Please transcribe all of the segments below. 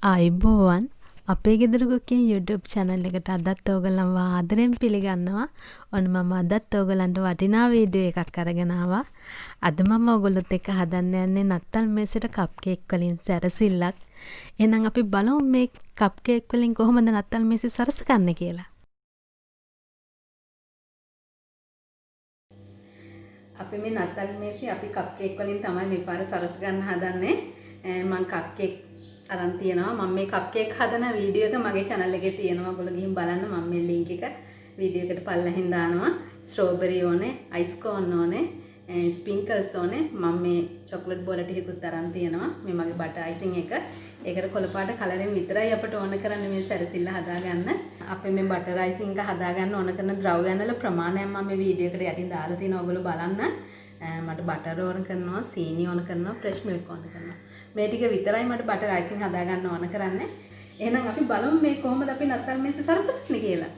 ආයුබෝවන් අපේ ගෙදර කුකින් YouTube channel එකට අදත් ඔයගලන්ව ආදරෙන් පිළිගන්නවා. ඔන්න මම අදත් ඔයගලන්ට වටිනා වීඩියෝ එකක් අරගෙන ආවා. අද මම ඔයගොල්ලොත් එක්ක හදන්න යන්නේ නත්තල් මේසෙට කප්කේක් වලින් සැරසිල්ලක්. එහෙනම් අපි බලමු මේ කප්කේක් වලින් කොහොමද නත්තල් මේසෙ සරසගන්නේ කියලා. අපි මේ නත්තල් මේසෙ අපි කප්කේක් වලින් තමයි මේ පාර සරස ගන්න හදන්නේ. මම කප්කේක් අරන් තියනවා. මම මේ කප්කේක් හදන වීඩියෝ එක මගේ channel එකේ තියෙනවා. ඔයගොල්ලෝ ගිහින් බලන්න. මම මේ link එක වීඩියෝ එකට පල්ලෙහින් දානවා. ස්ට්‍රෝබෙරි ඕනේ, අයිස් කෝන් ඕනේ, ස්ප්‍රින්කල්ස් ඕනේ. මම මේ චොක්ලට් බෝල ටිකකුත් අරන් තියනවා. මේ මගේ බටර් අයිසින් එක. ඒකට කොළ පාට කලරින් විතරයි අපට ඕන කරන්නේ මේ සැරසිල්ල හදාගන්න. අපි මේ බටර් අයිසින් එක හදාගන්න ඕන කරන ද්‍රව්‍යයන් වල ප්‍රමාණයක් මම මේ වීඩියෝ එකට යටින් දාලා තිනවා. ඔයගොල්ලෝ බලන්න. මට බටර් ඕන කරනවා, සීනි ඕන කරනවා, ෆ්‍රෙෂ් මිල්ක් ඕන කරනවා. මේ ටික විතරයි මට බටර් අයිසින් හදාගන්න ඕන කරන්නේ. එහෙනම් අපි බලමු මේ කොහොමද අපි නත්තල් මේසෙ සරසන්නේ කියලා.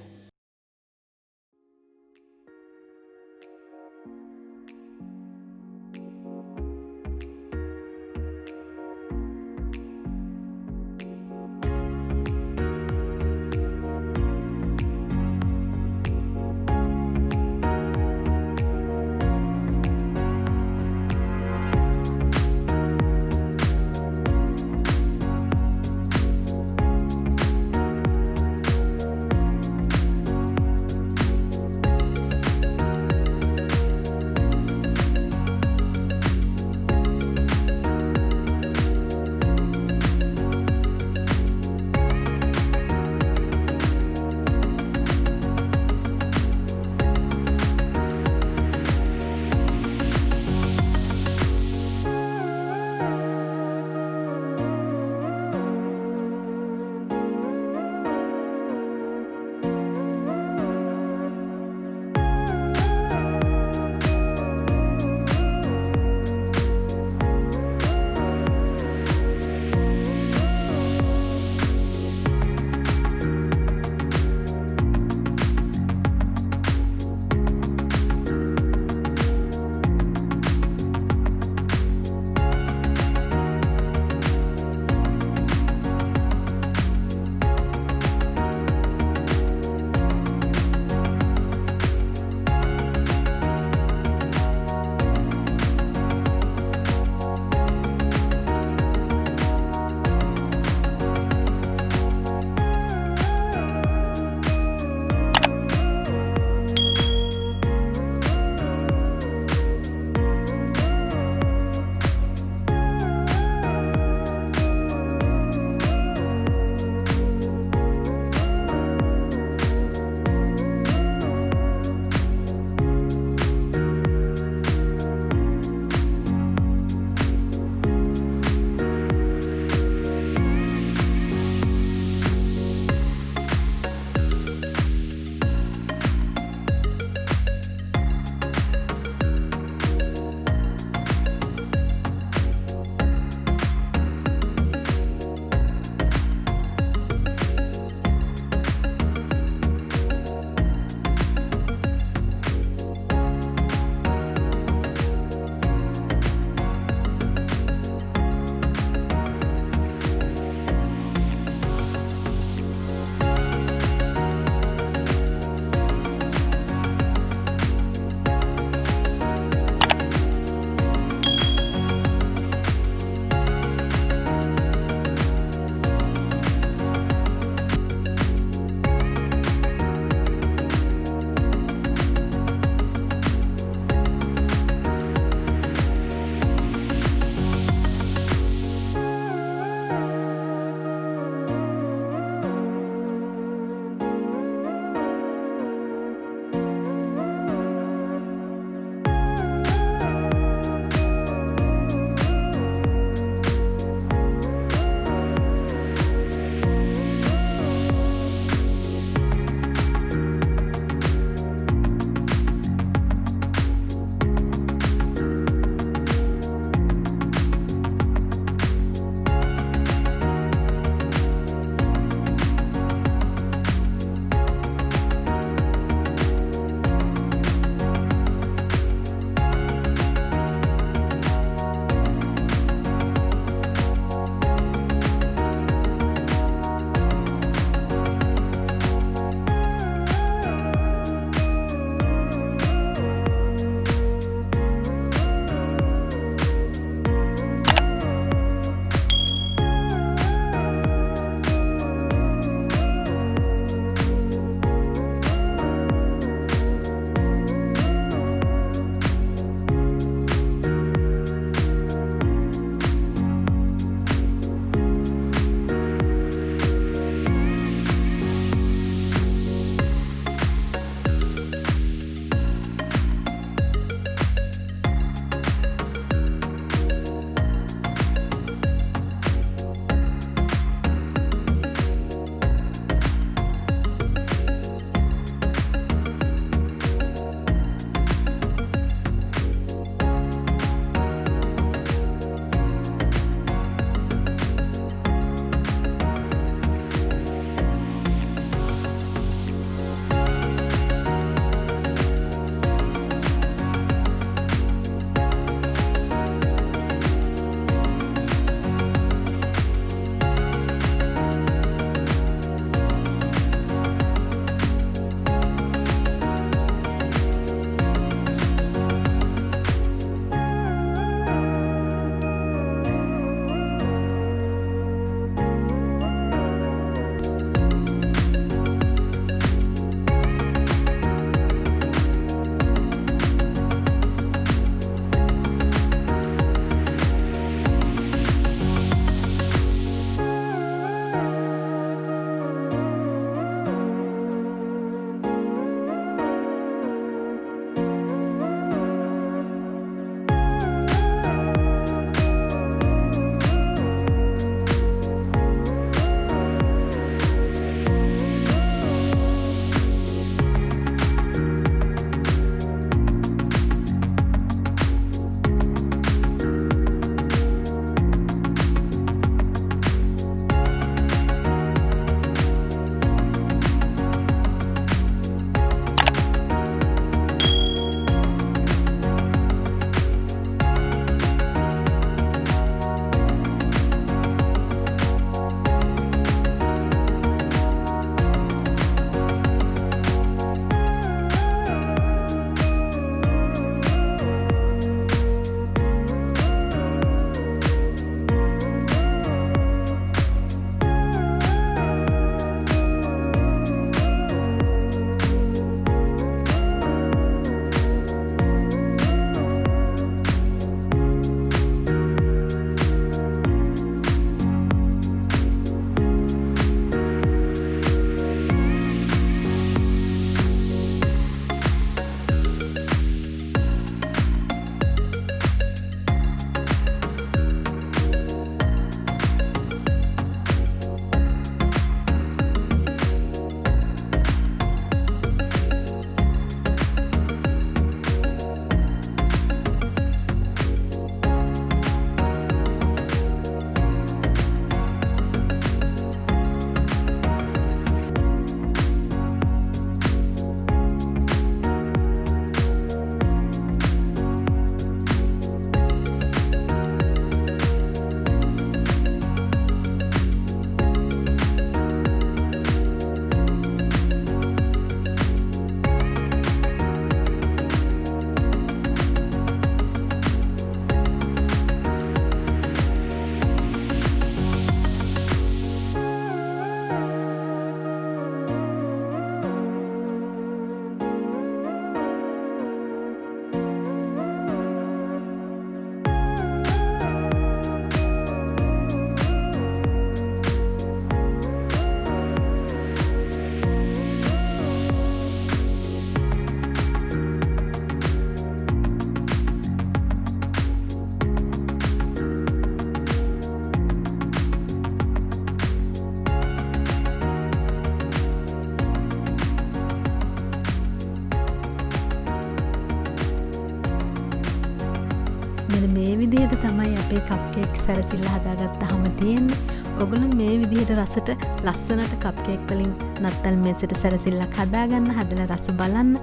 මෙන්න මේ විදිහට තමයි අපේ කප්කේක් සැරසිල්ල හදාගත්තාම තියෙන්නේ. ඔයගොල්ලෝ මේ විදිහට රසට ලස්සනට කප්කේක් වලින් නත්තල් මේසෙට සැරසිල්ලක් හදාගන්න හදලා රස බලන්න.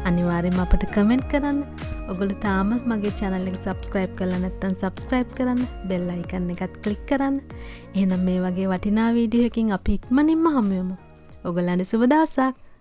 අනිවාර්යෙන්ම අපට කමෙන්ට් කරන්න. ඔයගොල්ලෝ තාම මගේ channel එක subscribe කරලා නැත්නම් subscribe කරන්න. bell icon එකත් click කරන්න. එහෙනම් මේ වගේ වටිනා වීඩියෝ එකකින් අපි ඉක්මනින්ම හමු වෙමු. ඔයගොල්ලන්ට සුබ දවසක්.